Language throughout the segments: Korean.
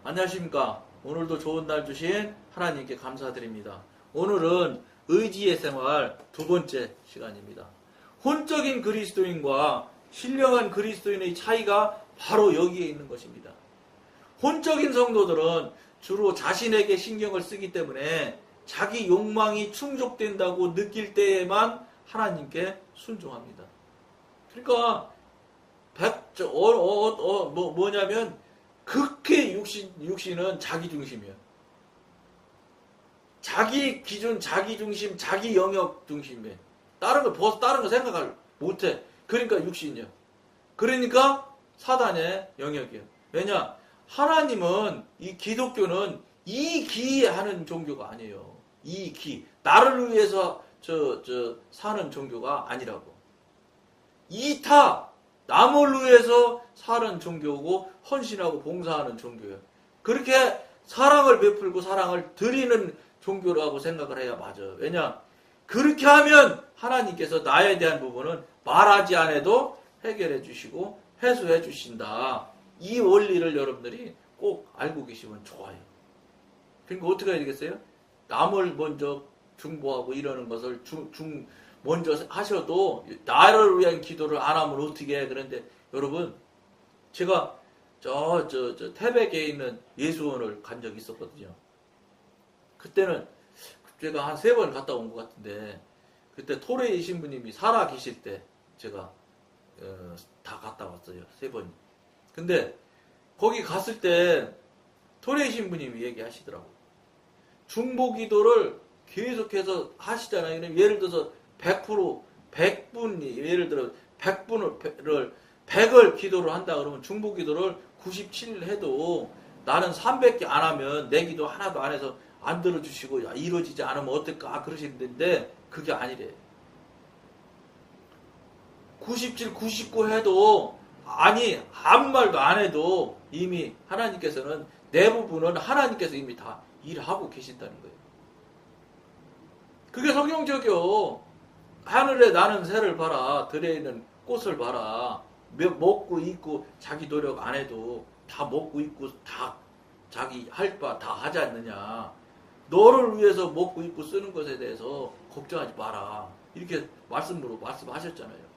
안녕하십니까. 오늘도 좋은 날 주신 하나님께 감사드립니다. 오늘은 의지의 생활 두 번째 시간입니다. 혼적인 그리스도인과 신령한 그리스도인의 차이가 바로 여기에 있는 것입니다. 혼적인 성도들은 주로 자신에게 신경을 쓰기 때문에 자기 욕망이 충족된다고 느낄 때에만 하나님께 순종합니다. 그러니까 뭐냐면 극히 육신은 자기 중심이에요. 자기 기준, 자기 중심, 자기 영역 중심이에요. 다른 거 생각을 못해. 그러니까 육신이요. 그러니까 사단의 영역이에요. 왜냐? 하나님은, 이 기독교는 이기하는 종교가 아니에요. 이기. 나를 위해서 사는 종교가 아니라고. 이타. 남을 위해서 사는 종교고 헌신하고 봉사하는 종교예요. 그렇게 사랑을 베풀고 사랑을 드리는 종교라고 생각을 해야 맞아요. 왜냐? 그렇게 하면 하나님께서 나에 대한 부분은 말하지 않아도 해결해 주시고 해소해 주신다. 이 원리를 여러분들이 꼭 알고 계시면 좋아요. 그러니까 어떻게 해야 되겠어요? 남을 먼저 중보하고 이러는 것을 먼저 하셔도 나를 위한 기도를 안 하면 어떻게 해? 그런데 여러분, 제가 태백에 있는 예수원을 간 적이 있었거든요. 그때는 제가 한 3번 갔다 온 것 같은데, 그때 토레이 신부님이 살아 계실 때 제가 다 갔다 왔어요. 3번. 근데 거기 갔을 때 토레이 신부님이 얘기하시더라고요. 중보 기도를 계속해서 하시잖아요. 예를 들어서 100분이, 예를 들어 100을 기도를 한다 그러면 중보 기도를 97 해도 나는 300개 안 하면 내 기도 하나도 안 해서 안 들어주시고 이루어지지 않으면 어떨까 그러시는데 그게 아니래. 97, 99 해도 아무 말도 안 해도 이미 하나님께서는 대부분은 하나님께서 이미 다 일하고 계신다는 거예요. 그게 성경적이요. 하늘에 나는 새를 봐라. 들에 있는 꽃을 봐라. 먹고 입고 자기 노력 안 해도 다 먹고 입고 다 자기 할 바 다 하지 않느냐. 너를 위해서 먹고 입고 쓰는 것에 대해서 걱정하지 마라. 이렇게 말씀하셨잖아요.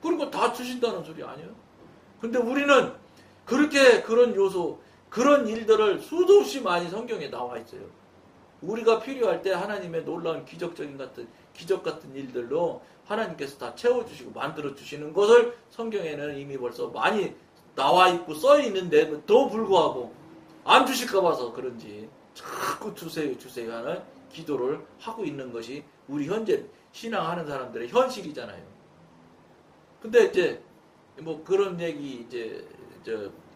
그리고 다 주신다는 소리 아니에요? 근데 우리는 그렇게 그런 요소, 그런 일들을 수도 없이 많이 성경에 나와 있어요. 우리가 필요할 때 하나님의 놀라운 기적 같은 일들로 하나님께서 다 채워주시고 만들어주시는 것을 성경에는 이미 벌써 많이 나와 있고 써 있는데도 불구하고 안 주실까 봐서 그런지 자꾸 주세요 하는 기도를 하고 있는 것이 우리 현재 신앙하는 사람들의 현실이잖아요. 근데 이제 뭐 그런 얘기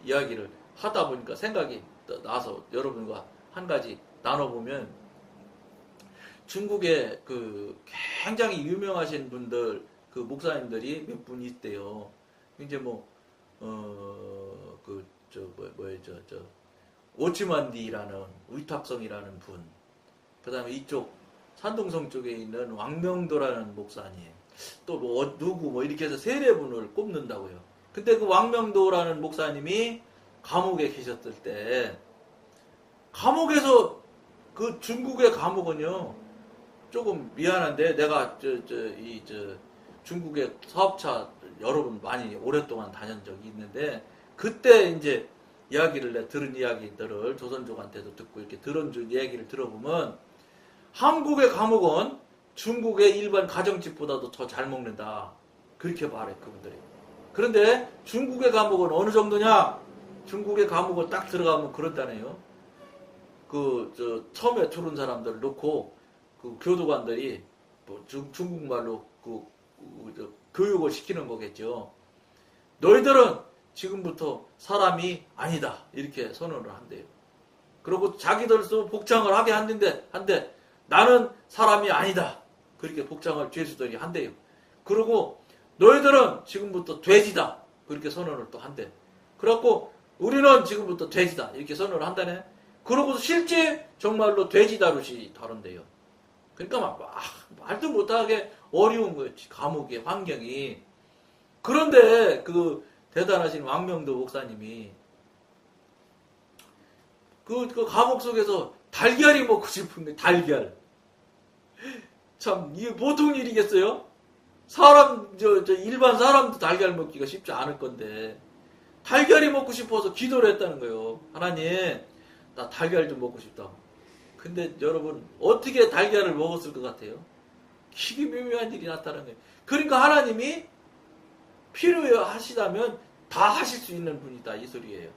이야기를 하다 보니까 생각이 나서 여러분과 한 가지 나눠보면, 중국에 굉장히 유명하신 분들, 목사님들이 몇 분 있대요. 이제 오치만디라는 위탁성이라는 분, 그 다음에 이쪽 산동성 쪽에 있는 왕명도라는 목사님, 또 누구 이렇게 해서 3분을 꼽는다고요. 근데 그 왕명도라는 목사님이 감옥에 계셨을 때, 감옥에서 그 중국의 감옥은요, 조금 미안한데 내가 중국의 사업차 여러 번 많이 오랫동안 다닌 적이 있는데, 그때 이제 들은 이야기들을 조선족한테도 듣고 이렇게 들은 이야기를 들어보면, 한국의 감옥은 중국의 일반 가정집보다도 더 잘 먹는다. 그렇게 말해, 그분들이. 그런데 중국의 감옥은 어느 정도냐? 중국의 감옥을 딱 들어가면 그렇다네요. 처음에 들은 사람들 놓고, 교도관들이, 중국말로 교육을 시키는 거겠죠. 너희들은 지금부터 사람이 아니다. 이렇게 선언을 한대요. 그리고 자기들도 복장을 하게 한데, 나는 사람이 아니다. 그렇게 복장을 죄수들이 한대요. 그리고 너희들은 지금부터 돼지다. 그렇게 선언을 또 한대. 그래갖고 우리는 지금부터 돼지다. 이렇게 선언을 한다네. 그러고서 실제 정말로 돼지 다루시 다룬대요. 그러니까 말도 못하게 어려운 거예요. 감옥의 환경이. 그런데 대단하신 왕명도 목사님이 그 감옥 속에서 달걀이 먹고 싶은 게 달걀. 참, 이게 보통 일이겠어요? 사람, 일반 사람도 달걀 먹기가 쉽지 않을 건데, 달걀이 먹고 싶어서 기도를 했다는 거예요. 하나님, 나 달걀 좀 먹고 싶다. 근데 여러분, 어떻게 달걀을 먹었을 것 같아요? 기기묘묘한 일이 나타나는 거예요. 그러니까 하나님이 필요하시다면 다 하실 수 있는 분이다, 이 소리예요.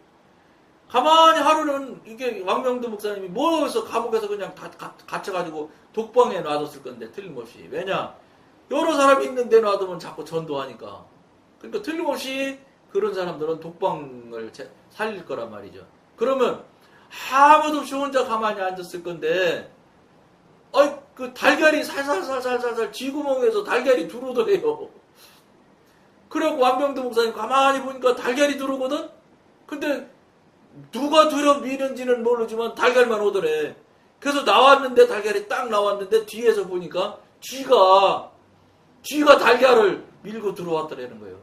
가만히 하루는 이게 왕명도 목사님이 뭐해서 감옥에서 그냥 다 갇혀가지고 독방에 놔뒀을 건데 틀림없이. 왜냐? 여러 사람이 있는데 놔두면 자꾸 전도하니까. 그러니까 틀림없이 그런 사람들은 독방을 살릴 거란 말이죠. 그러면 아무도 없이 혼자 가만히 앉았을 건데 그 달걀이 살살살살살살 쥐구멍에서 달걀이 들어오더래요. 그래갖고 왕병도 목사님 가만히 보니까 달걀이 들어오거든? 근데 누가 들여미는지는 모르지만 달걀만 오더래. 그래서 나왔는데 달걀이 딱 나왔는데 뒤에서 보니까 쥐가 달걀을 밀고 들어왔더라는 거예요.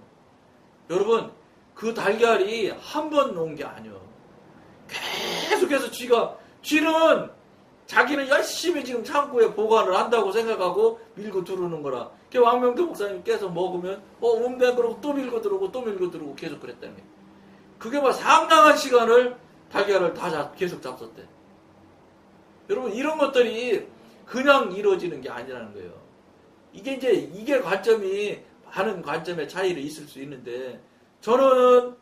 여러분, 그 달걀이 한 번 온 게 아니에요. 계속해서 쥐는 자기는 열심히 지금 창고에 보관을 한다고 생각하고 밀고 들어오는 거라. 왕명도 목사님께서 먹으면 음대 그러고 또 밀고 들어오고 또 밀고 들어오고 계속 그랬다는 거예요. 그게 막 상당한 시간을 달걀을 다 계속 잡섰대. 여러분, 이런 것들이 그냥 이루어지는 게 아니라는 거예요. 이게 관점이 많은 관점의 차이를 있을 수 있는데, 저는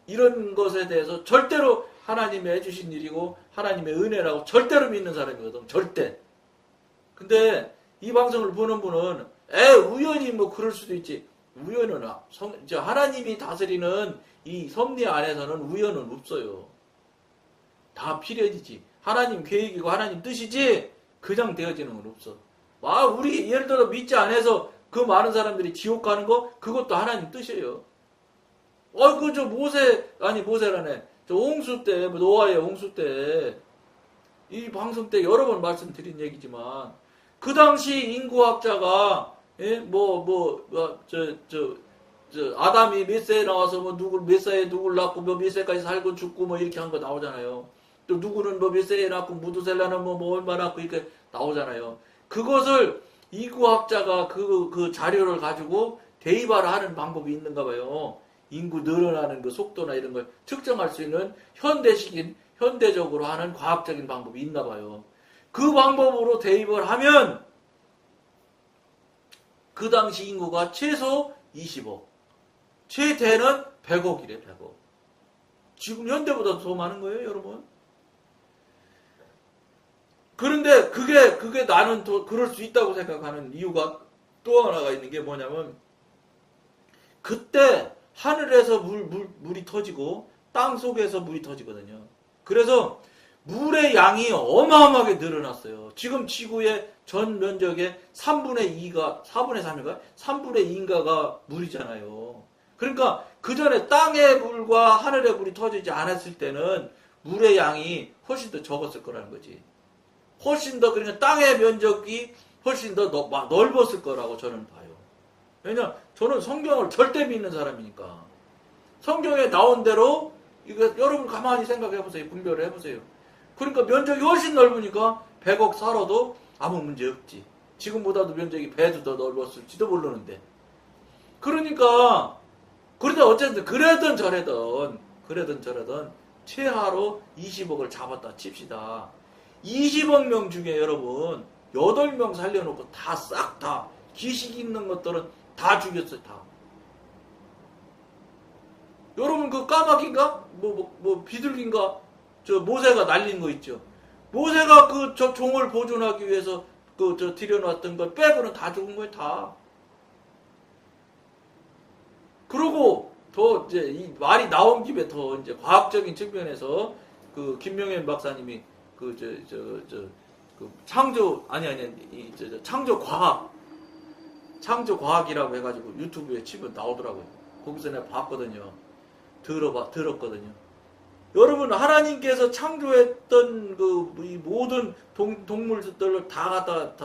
이런 것에 대해서 절대로 하나님이 해주신 일이고 하나님의 은혜라고 절대로 믿는 사람이거든. 절대. 근데 이 방송을 보는 분은 우연히 뭐 그럴 수도 있지. 우연은 하나님이 다스리는 이 섭리 안에서는 우연은 없어요. 다 필연이지. 하나님 계획이고 하나님 뜻이지 그냥 되어지는 건 없어. 우리 예를 들어 믿지 않아서 그 많은 사람들이 지옥 가는 거 그것도 하나님 뜻이에요. 모세라네. 저 홍수 때, 노아의 홍수 때, 이 방송 때 여러 번 말씀드린 얘기지만, 그 당시 인구학자가, 아담이 몇 세에 나와서 몇 세에 누굴 낳고, 몇 세까지 살고 죽고, 이렇게 한 거 나오잖아요. 또 누구는 몇 세에 낳고, 무두셀라는 얼마 낳고, 이렇게 나오잖아요. 그것을 인구학자가 그 자료를 가지고 대입을 하는 방법이 있는가 봐요. 인구 늘어나는 그 속도나 이런 걸 측정할 수 있는 현대적으로 하는 과학적인 방법이 있나 봐요. 그 방법으로 대입을 하면 그 당시 인구가 최소 20억, 최대는 100억이래, 100억. 지금 현대보다 더 많은 거예요, 여러분. 그런데 그게 나는 더 그럴 수 있다고 생각하는 이유가 또 하나가 있는 게 뭐냐면, 그때 하늘에서 물이 터지고 땅 속에서 물이 터지거든요. 그래서 물의 양이 어마어마하게 늘어났어요. 지금 지구의 전 면적의 3분의 3인가? 3분의 2인가가 물이잖아요. 그러니까 그 전에 땅의 물과 하늘의 물이 터지지 않았을 때는 물의 양이 훨씬 더 적었을 거라는 거지. 훨씬 더, 그러니까 땅의 면적이 훨씬 더 넓었을 거라고 저는 봐요. 왜냐, 저는 성경을 절대 믿는 사람이니까. 성경에 나온 대로, 여러분 가만히 생각해보세요. 분별을 해보세요. 그러니까 면적이 훨씬 넓으니까 100억 살아도 아무 문제 없지. 지금보다도 면적이 배도 더 넓었을지도 모르는데. 그러니까, 그런데 어쨌든, 그래든 저래든, 최하로 20억을 잡았다 칩시다. 20억 명 중에 여러분, 8명 살려놓고 싹 다, 기식 있는 것들은 다 죽였어요, 다. 여러분, 그 까마귀인가? 비둘기인가? 모세가 날린 거 있죠. 모세가 저 종을 보존하기 위해서 들여놨던 걸 빼고는 다 죽은 거예요, 다. 그러고, 이 말이 나온 김에 더 이제 과학적인 측면에서, 김명현 박사님이, 창조과학이라고 해가지고 유튜브에 치면 나오더라고요. 거기서 내가 봤거든요. 들었거든요. 여러분, 하나님께서 창조했던 이 모든 동물들을 다 갖다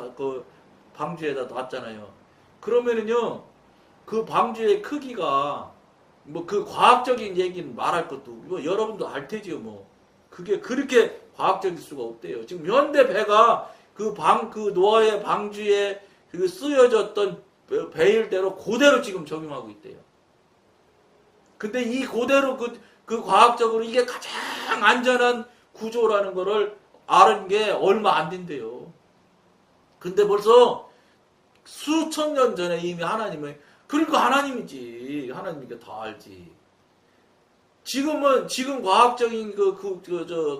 방주에다 놨잖아요. 그러면은요, 그 방주의 크기가, 그 과학적인 얘기는 말할 것도, 여러분도 알 테지요, 그게 그렇게 과학적일 수가 없대요. 지금 현대 배가 그 노아의 방주에 그 쓰여졌던 배일대로 그대로 지금 적용하고 있대요. 근데 이 그대로 그 과학적으로 이게 가장 안전한 구조라는 거를 아는 게 얼마 안 된대요. 근데 벌써 수천 년 전에 이미 하나님은, 그러니까 하나님이지. 하나님이니까 다 알지. 지금 과학적인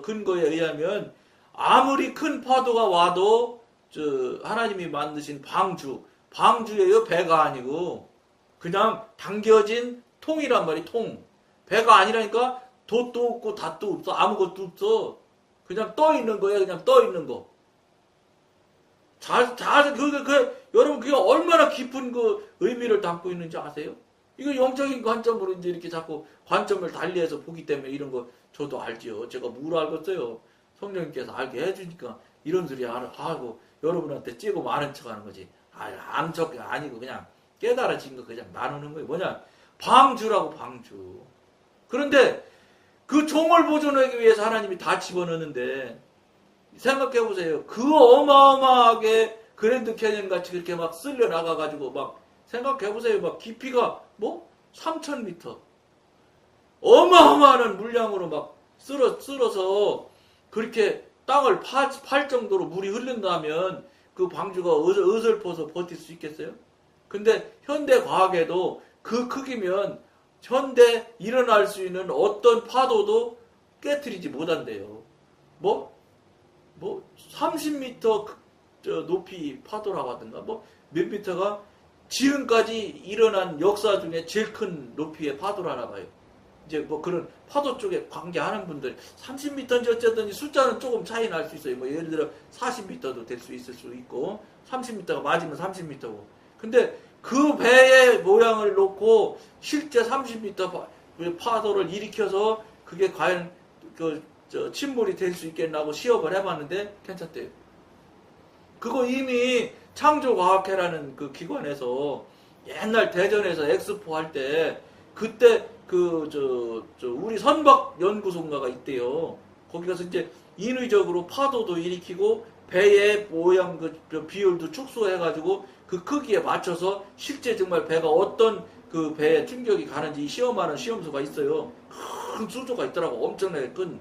근거에 의하면 아무리 큰 파도가 와도 하나님이 만드신 방주예요. 배가 아니고 그냥 당겨진 통이란 말이 통. 배가 아니라니까 돛도 없고 닷도 없어. 아무것도 없어. 그냥 떠 있는 거야. 그냥 떠 있는 거. 여러분 그게 얼마나 깊은 그 의미를 담고 있는지 아세요? 이거 영적인 관점으로 이제 이렇게 자꾸 관점을 달리해서 보기 때문에 이런 거 저도 알지요. 제가 뭘 알겠어요. 성령님께서 알게 해주니까 이런 소리 하고 여러분한테 찌고 많은 척 하는 거지. 아는 척 아니고 그냥 깨달아진 거 그냥 나누는 거예요. 뭐냐? 방주라고 방주. 그런데 그 종을 보존하기 위해서 하나님이 다 집어넣는데 생각해 보세요. 그 어마어마하게 그랜드 캐년 같이 그렇게 막 쓸려 나가가지고 막 생각해 보세요. 막 깊이가 3,000m. 어마어마한 물량으로 막 쓸어서 그렇게 땅을 팔 정도로 물이 흐른다면 그 방주가 어설퍼서 버틸 수 있겠어요? 근데 현대 과학에도 그 크기면 현대 일어날 수 있는 어떤 파도도 깨트리지 못한대요. 30m 높이 파도라고 하든가 몇 미터가 지금까지 일어난 역사 중에 제일 큰 높이의 파도라나 봐요. 이제 그런 파도 쪽에 관계하는 분들 30m인지 어쨌든 숫자는 조금 차이 날 수 있어요. 예를 들어 40m도 될 수 있을 수 있고 30m가 맞으면 30m고. 근데 그 배의 모양을 놓고 실제 30m 파도를 일으켜서 그게 과연 침몰이 될 수 있겠나고 시험을 해봤는데 괜찮대요. 그거 이미 창조과학회라는 그 기관에서 옛날 대전에서 엑스포 할 때 그때 우리 선박연구소인가가 있대요. 거기 가서 이제 인위적으로 파도도 일으키고 배의 모양 비율도 축소해가지고 그 크기에 맞춰서 실제 정말 배가 어떤 그 배에 충격이 가는지 시험하는 시험소가 있어요. 큰 수조가 있더라고. 엄청나게 큰.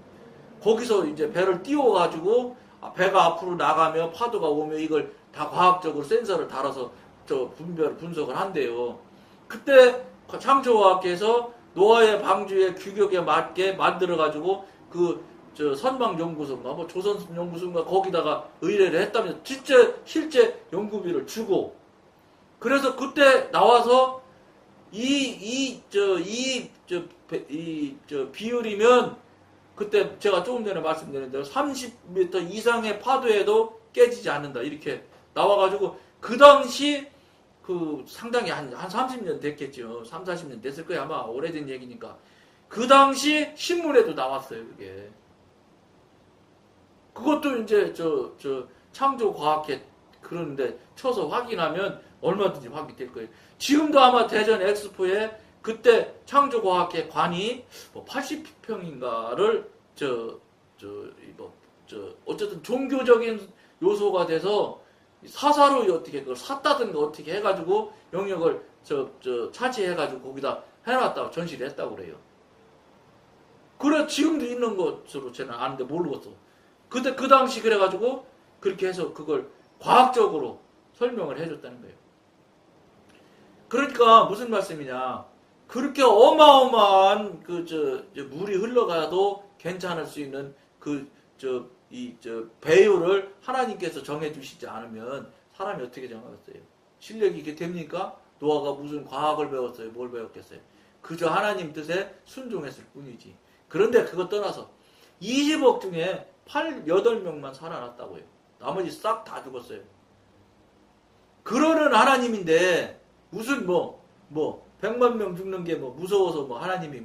거기서 이제 배를 띄워가지고 배가 앞으로 나가며 파도가 오면 이걸 다 과학적으로 센서를 달아서 분석을 한대요. 그때 창조과학회에서 노아의 방주의 규격에 맞게 만들어가지고 선박연구소인가 조선연구소인가 거기다가 의뢰를 했다면 실제 연구비를 주고 그래서 그때 나와서 비율이면 그때 제가 조금 전에 말씀드린 대로 30m 이상의 파도에도 깨지지 않는다. 이렇게 나와가지고 그 당시 상당히 한 30년 됐겠죠. 3, 40년 됐을 거예요. 아마 오래된 얘기니까. 그 당시 신문에도 나왔어요. 그게. 그것도 이제 창조과학회 그런데 쳐서 확인하면 얼마든지 확인될 거예요. 지금도 아마 대전 엑스포에 그때 창조과학회 관이 80평인가를 어쨌든 종교적인 요소가 돼서 사사로 어떻게 그걸 샀다든가 어떻게 해가지고 영역을 차지해가지고 거기다 해놨다고 전시를 했다고 그래요. 그래 지금도 있는 것으로 저는 아는데 모르겠어. 그때 그 당시 그래가지고 그렇게 해서 그걸 과학적으로 설명을 해줬다는 거예요. 그러니까 무슨 말씀이냐? 그렇게 어마어마한 물이 흘러가도 괜찮을 수 있는 배율을 하나님께서 정해주시지 않으면 사람이 어떻게 정하겠어요? 실력이 이게 됩니까? 노아가 무슨 과학을 배웠어요? 뭘 배웠겠어요? 그저 하나님 뜻에 순종했을 뿐이지. 그런데 그거 떠나서 20억 중에 8명만 살아났다고요. 나머지 싹 다 죽었어요. 그러는 하나님인데 무슨 100만 명 죽는 게 무서워서 하나님이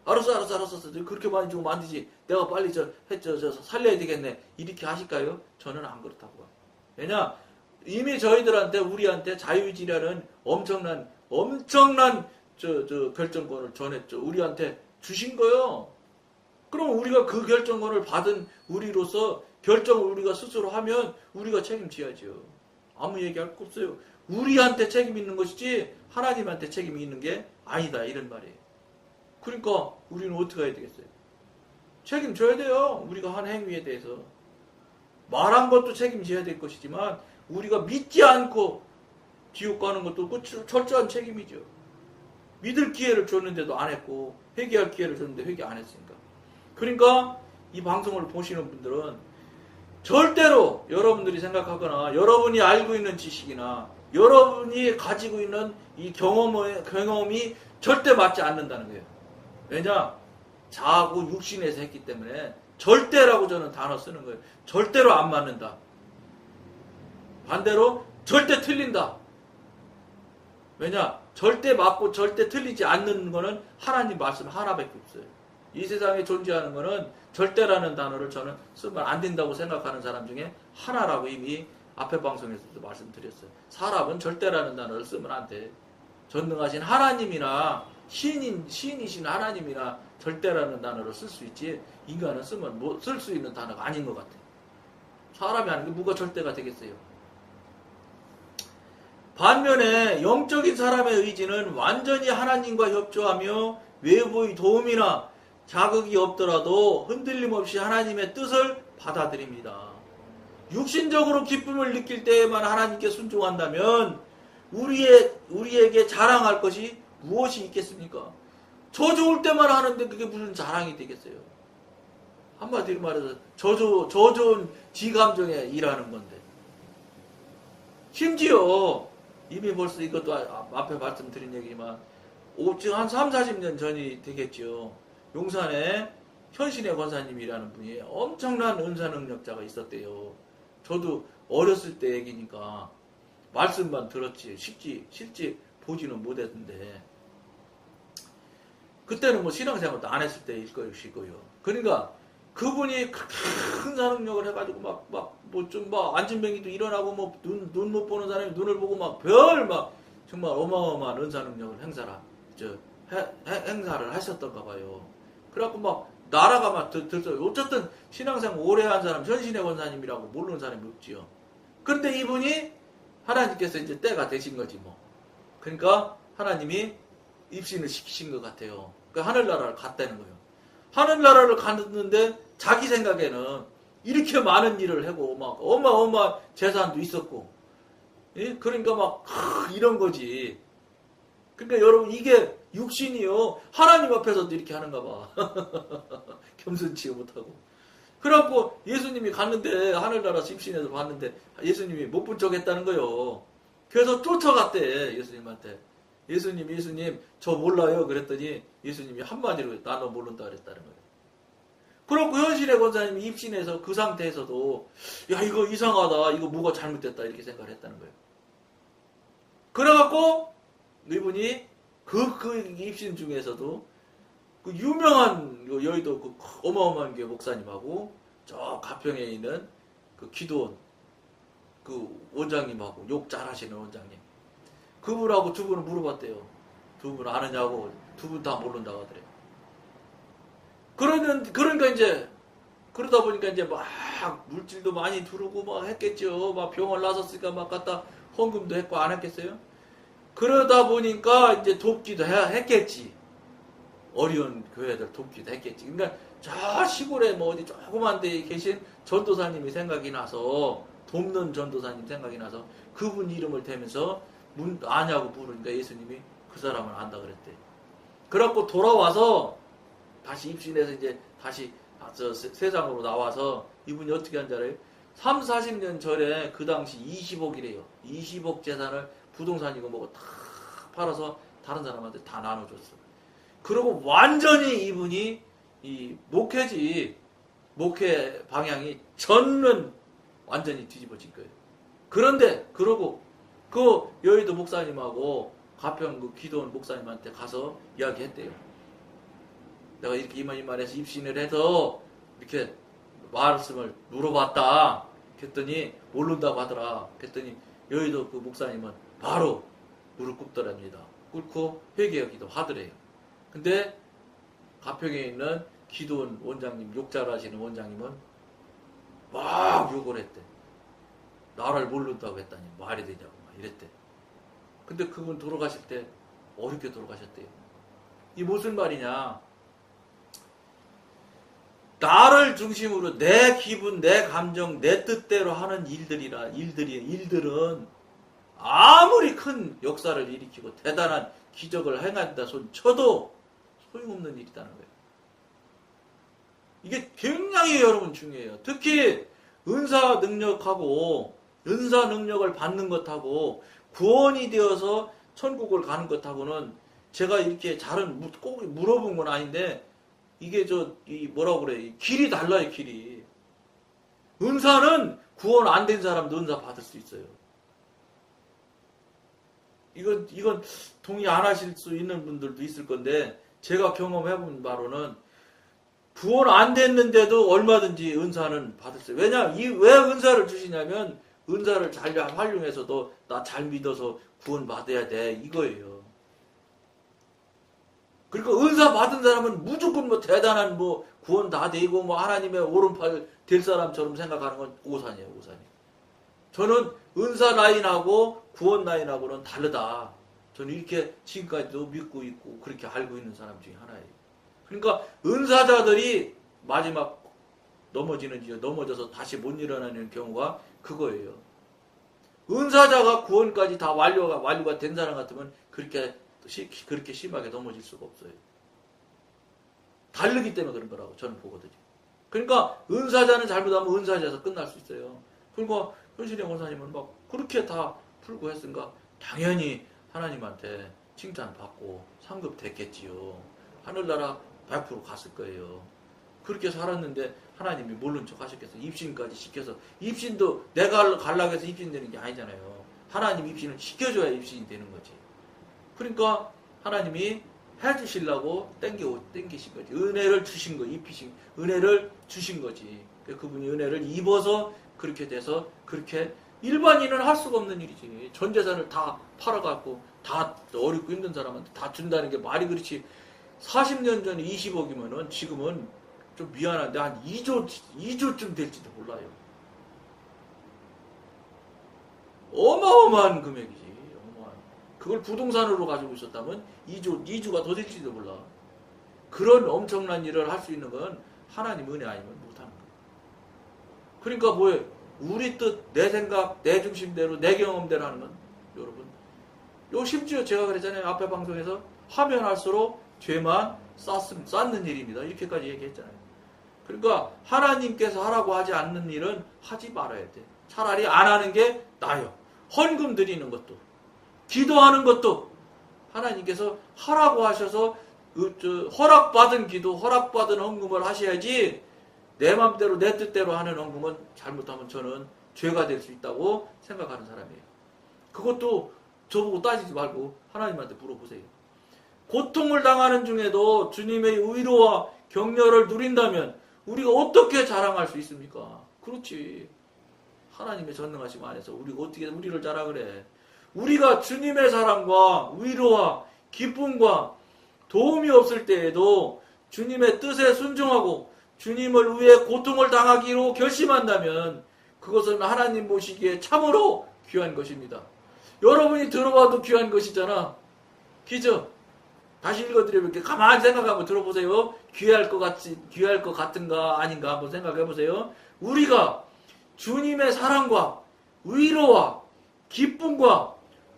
알았어 그렇게 많이 죽으면 안 되지 내가 빨리 살려야 되겠네 이렇게 하실까요? 저는 안 그렇다고 봐요. 왜냐 이미 저희들한테 우리한테 자유의지라는 엄청난 결정권을 전했죠. 우리한테 주신 거요. 그럼 우리가 그 결정권을 받은 우리로서 결정을 우리가 스스로 하면 우리가 책임져야죠. 아무 얘기할 거 없어요. 우리한테 책임 있는 것이지 하나님한테 책임이 있는 게 아니다 이런 말이에요. 그러니까 우리는 어떻게 해야 되겠어요? 책임져야 돼요. 우리가 한 행위에 대해서. 말한 것도 책임져야 될 것이지만 우리가 믿지 않고 지옥 가는 것도 그 철저한 책임이죠. 믿을 기회를 줬는데도 안 했고 회개할 기회를 줬는데 회개 안 했으니까. 그러니까 이 방송을 보시는 분들은 절대로 여러분들이 생각하거나 여러분이 알고 있는 지식이나 여러분이 가지고 있는 이 경험이 절대 맞지 않는다는 거예요. 왜냐? 자하고 육신에서 했기 때문에 절대라고 저는 단어 쓰는 거예요. 절대로 안 맞는다. 반대로 절대 틀린다. 왜냐? 절대 맞고 절대 틀리지 않는 거는 하나님 말씀 하나밖에 없어요. 이 세상에 존재하는 거는 절대라는 단어를 저는 쓰면 안 된다고 생각하는 사람 중에 하나라고 이미 앞에 방송에서도 말씀드렸어요. 사람은 절대라는 단어를 쓰면 안 돼. 전능하신 하나님이나 신이신 하나님이나 절대라는 단어를 쓸 수 있지 인간은 쓰면 쓸 수 있는 단어가 아닌 것 같아요. 사람이 아닌 게 뭐가 절대가 되겠어요. 반면에 영적인 사람의 의지는 완전히 하나님과 협조하며 외부의 도움이나 자극이 없더라도 흔들림 없이 하나님의 뜻을 받아들입니다. 육신적으로 기쁨을 느낄 때에만 하나님께 순종한다면 우리에게 자랑할 것이 무엇이 있겠습니까? 저 좋을 때만 하는데 그게 무슨 자랑이 되겠어요? 한마디로 말해서 저 좋은 지감정에 일하는 건데. 심지어 이미 벌써 이것도 앞에 말씀드린 얘기지만 지금 한 3, 40년 전이 되겠죠. 용산에 현신의 권사님이라는 분이 엄청난 은사 능력자가 있었대요. 저도 어렸을 때 얘기니까 말씀만 들었지 실제 보지는 못했는데 그때는 뭐 신앙생활도 안 했을 때일 것이고요. 그러니까 그분이 그렇게 은사 능력을 해가지고 막 안진뱅이도 일어나고 뭐 눈 못 보는 사람이 눈을 보고 막 정말 어마어마한 은사 능력을 행사를 하셨던가 봐요. 그래갖고 막 나라가 막 들어요. 어쨌든 신앙생활 오래 한 사람 현신의 권사님이라고 모르는 사람이 없지요. 그런데 이분이 하나님께서 이제 때가 되신 거지 뭐. 그러니까 하나님이 입신을 시키신 것 같아요. 그러니까 하늘나라를 갔다는 거예요. 하늘나라를 갔는데 자기 생각에는 이렇게 많은 일을 하고 막 어마어마한 재산도 있었고, 예? 그러니까 막 이런 거지. 그러니까 여러분 이게 육신이요 하나님 앞에서도 이렇게 하는가 봐. 겸손치 못하고. 그래갖고 예수님이 갔는데 하늘나라 입신에서 봤는데 예수님이 못 본 척 했다는 거예요. 그래서 쫓아갔대 예수님한테. 예수님 저 몰라요 그랬더니 예수님이 한마디로 나도 모른다 그랬다는 거예요. 그렇고 현실의 권사님이 입신해서 그 상태에서도 야 이거 이상하다 이거 뭐가 잘못됐다 이렇게 생각을 했다는 거예요. 그래갖고 이분이 그 입신 중에서도 그 유명한 여의도 그 어마어마한 게 목사님하고 저 가평에 있는 그 기도원 그 원장님하고 욕 잘하시는 원장님 그분하고 두 분을 물어봤대요. 두 분 아느냐고 두 분 다 모른다고 하더래요. 그러니까 이제 그러다 보니까 이제 막 물질도 많이 두르고 막 했겠죠. 막 병을 나섰으니까 막 갖다 헌금도 했고 안 했겠어요? 그러다 보니까 이제 돕기도 했겠지. 어려운 교회들 돕기도 했겠지. 그러니까 저 시골에 뭐 어디 조그만 데에 계신 전도사님이 생각이 나서 돕는 전도사님 생각이 나서 그분 이름을 대면서 아냐고 물으니까 예수님이 그 사람은 안다 그랬대. 그래갖고 돌아와서 다시 입신해서 이제 다시 세상으로 나와서 이분이 어떻게 한 줄 알아요? 3, 40년 전에 그 당시 20억이래요. 20억 재산을 부동산이고 뭐고 다 팔아서 다른 사람한테 다 나눠줬어. 그리고 완전히 이분이 이 목회 방향이 전면 완전히 뒤집어진 거예요. 그런데 그러고 그 여의도 목사님하고 가평 그 기도원 목사님한테 가서 이야기했대요. 내가 이렇게 이만해서 입신을 해서 이렇게 말씀을 물어봤다. 그랬더니 모른다고 하더라. 그랬더니 여의도 그 목사님은 바로 무릎 꿇더랍니다. 꿇고 회개하기도 하더래요. 근데 가평에 있는 기도원 원장님, 욕잘 하시는 원장님은 막 욕을 했대. 나를 모른다고 했다니 말이 되냐고 막 이랬대. 근데 그분 돌아가실 때 어렵게 돌아가셨대요. 이 무슨 말이냐? 나를 중심으로 내 기분, 내 감정, 내 뜻대로 하는 일들은 아무리 큰 역사를 일으키고 대단한 기적을 행한다 손 쳐도 소용없는 일이라는 거예요. 이게 굉장히 여러분 중요해요. 특히 은사 능력을 받는 것하고 구원이 되어서 천국을 가는 것하고는 제가 이렇게 꼭 물어본 건 아닌데 이게 뭐라고 그래. 길이 달라요, 길이. 은사는 구원 안 된 사람도 은사 받을 수 있어요. 이건 동의 안 하실 수 있는 분들도 있을 건데, 제가 경험해본 바로는 구원 안 됐는데도 얼마든지 은사는 받을 수 있어요. 왜냐하면, 왜 은사를 주시냐면, 은사를 잘 활용해서 너 나 잘 믿어서 구원 받아야 돼. 이거예요. 그러니까 은사 받은 사람은 무조건 대단한 구원 다 되고 하나님의 오른팔 될 사람처럼 생각하는 건 오산이에요, 오산이. 저는 은사 라인하고 구원 라인하고는 다르다. 저는 이렇게 지금까지도 믿고 있고 그렇게 알고 있는 사람 중에 하나예요. 그러니까 은사자들이 마지막 넘어져서 다시 못 일어나는 경우가 그거예요. 은사자가 구원까지 다 완료가 된 사람 같으면 그렇게 심하게 넘어질 수가 없어요. 다르기 때문에 그런 거라고 저는 보거든요. 그러니까 은사자는 잘못하면 은사자에서 끝날 수 있어요. 그러니까 현신의 원사님은 막 그렇게 다 풀고 했으니까 당연히 하나님한테 칭찬받고 상급 됐겠지요. 하늘나라 100% 갔을 거예요. 그렇게 살았는데 하나님이 모른 척 하셨겠어요. 입신까지 시켜서. 입신도 내가 가려고 해서 입신 되는 게 아니잖아요. 하나님 입신을 시켜줘야 입신이 되는 거지. 그러니까 하나님이 해주시려고 땡기신 거지. 은혜를 주신 거, 은혜를 주신 거지. 그분이 은혜를 입어서 그렇게 돼서 그렇게 일반인은 할 수가 없는 일이지. 전 재산을 다 팔아갖고 다 어렵고 힘든 사람한테 다 준다는 게 말이 그렇지. 40년 전에 20억이면은 지금은 좀 미안한데 한 2조쯤 될지도 몰라요. 어마어마한 금액이지. 그걸 부동산으로 가지고 있었다면 2주가 더 될지도 몰라. 그런 엄청난 일을 할 수 있는 건 하나님 은혜 아니면 못하는 거예요. 그러니까 뭐예요? 우리 뜻, 내 생각, 내 중심대로, 내 경험대로 하는 건 여러분, 심지어 제가 그랬잖아요. 앞에 방송에서 하면 할수록 죄만 쌓는 일입니다. 이렇게까지 얘기했잖아요. 그러니까 하나님께서 하라고 하지 않는 일은 하지 말아야 돼. 차라리 안 하는 게 나아요. 헌금 드리는 것도, 기도하는 것도 하나님께서 하라고 하셔서 허락받은 기도, 허락받은 헌금을 하셔야지 내 맘대로 내 뜻대로 하는 헌금은 잘못하면 저는 죄가 될 수 있다고 생각하는 사람이에요. 그것도 저보고 따지지 말고 하나님한테 물어보세요. 고통을 당하는 중에도 주님의 위로와 격려를 누린다면 우리가 어떻게 자랑할 수 있습니까? 그렇지. 하나님의 전능하심 안에서 우리가 어떻게 우리를 자랑을 해. 우리가 주님의 사랑과 위로와 기쁨과 도움이 없을 때에도 주님의 뜻에 순종하고 주님을 위해 고통을 당하기로 결심한다면 그것은 하나님 보시기에 참으로 귀한 것입니다. 여러분이 들어봐도 귀한 것이잖아. 그죠? 다시 읽어드려볼게요. 가만히 생각하고 들어보세요. 귀할 것 같은가 아닌가 한번 생각해보세요. 우리가 주님의 사랑과 위로와 기쁨과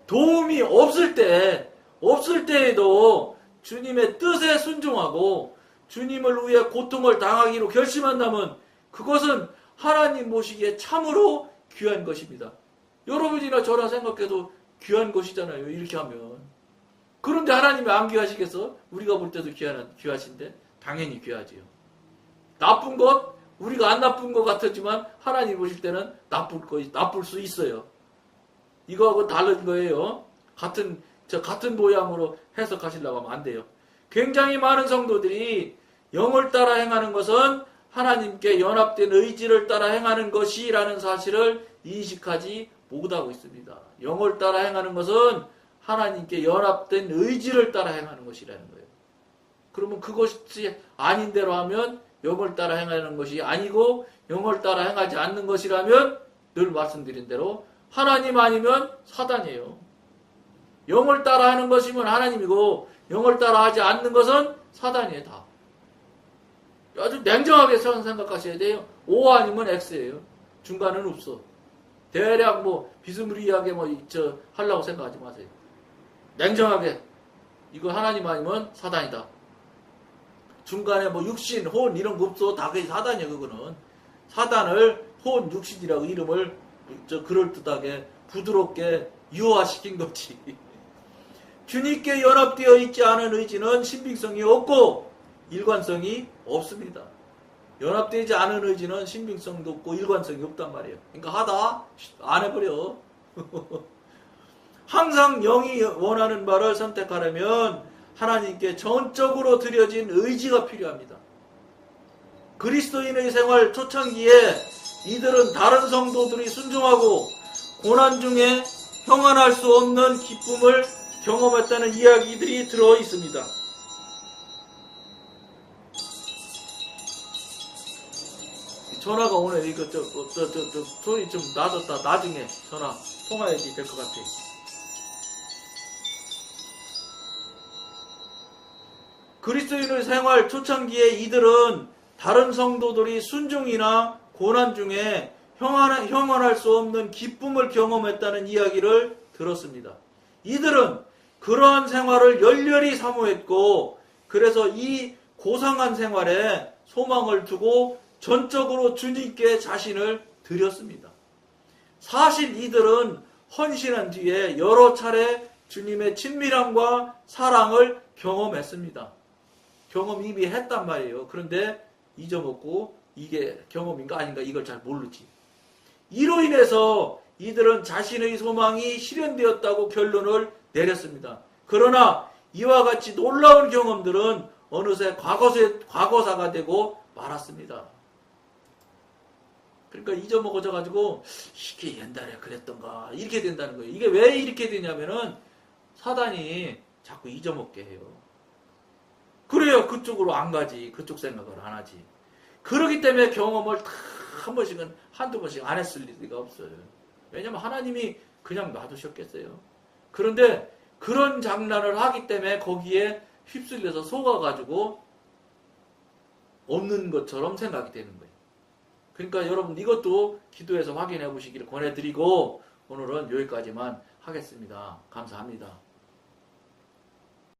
도움이 없을 때에도 주님의 뜻에 순종하고 주님을 위해 고통을 당하기로 결심한다면 그것은 하나님 보시기에 참으로 귀한 것입니다. 여러분이나 저나 생각해도 귀한 것이잖아요. 이렇게 하면. 그런데 하나님이 안 귀하시겠어? 우리가 볼 때도 귀하신데 당연히 귀하지요. 나쁜 것, 우리가 안 나쁜 것 같았지만 하나님 보실 때는 나쁠 수 있어요. 이거하고 다른 거예요. 같은 모양으로 해석하시려고 하면 안 돼요. 굉장히 많은 성도들이 영을 따라 행하는 것은 하나님께 연합된 의지를 따라 행하는 것이라는 사실을 인식하지 못하고 있습니다. 영을 따라 행하는 것은 하나님께 연합된 의지를 따라 행하는 것이라는 거예요. 그러면 그것이 아닌 대로 하면 영을 따라 행하는 것이 아니고 영을 따라 행하지 않는 것이라면 늘 말씀드린 대로 하나님 아니면 사단이에요. 영을 따라 하는 것이면 하나님이고 영을 따라 하지 않는 것은 사단이에요. 다. 아주 냉정하게 생각하셔야 돼요. O 아니면 X예요. 중간은 없어. 대략 비스무리하게 하려고 생각하지 마세요. 냉정하게 이거 하나님 아니면 사단이다. 중간에 육신, 혼 이런 거 없어. 다 그게 사단이야. 그거는 사단을 혼, 육신이라고 이름을 그럴듯하게 부드럽게 유화시킨 거지. 주님께 연합되어 있지 않은 의지는 신빙성이 없고 일관성이 없습니다. 연합되지 않은 의지는 신빙성도 없고 일관성이 없단 말이에요. 그러니까 하다 안 해버려. 항상 영이 원하는 바를 선택하려면 하나님께 전적으로 드려진 의지가 필요합니다. 그리스도인의 생활 초창기에 이들은 다른 성도들이 순종하고 고난 중에 형언할 수 없는 기쁨을 경험했다는 이야기들이 들어 있습니다. 전화가 오네. 이거 소리 좀 놔뒀다. 나중에 전화 통화해야지 될 것 같아. 그리스도인의 생활 초창기에 이들은 다른 성도들이 순종이나 고난 중에 형언할 수 없는 기쁨을 경험했다는 이야기를 들었습니다. 이들은 그러한 생활을 열렬히 사모했고 그래서 이 고상한 생활에 소망을 두고 전적으로 주님께 자신을 드렸습니다. 사실 이들은 헌신한 뒤에 여러 차례 주님의 친밀함과 사랑을 경험했습니다. 경험 이미 했단 말이에요. 그런데 잊어먹고 이게 경험인가 아닌가 이걸 잘 모르지. 이로 인해서 이들은 자신의 소망이 실현되었다고 결론을 내렸습니다. 그러나 이와 같이 놀라운 경험들은 어느새 과거사가 되고 말았습니다. 그러니까 잊어먹어져가지고 이게 옛날에 그랬던가 이렇게 된다는 거예요. 이게 왜 이렇게 되냐면은 사단이 자꾸 잊어먹게 해요. 그래요. 그쪽으로 안 가지. 그쪽 생각을 안 하지. 그렇기 때문에 경험을 다 한 번씩은 한두 번씩 안 했을 리가 없어요. 왜냐면 하나님이 그냥 놔두셨겠어요. 그런데 그런 장난을 하기 때문에 거기에 휩쓸려서 속아가지고 없는 것처럼 생각이 되는 거예요. 그러니까 여러분 이것도 기도해서 확인해 보시기를 권해드리고 오늘은 여기까지만 하겠습니다. 감사합니다.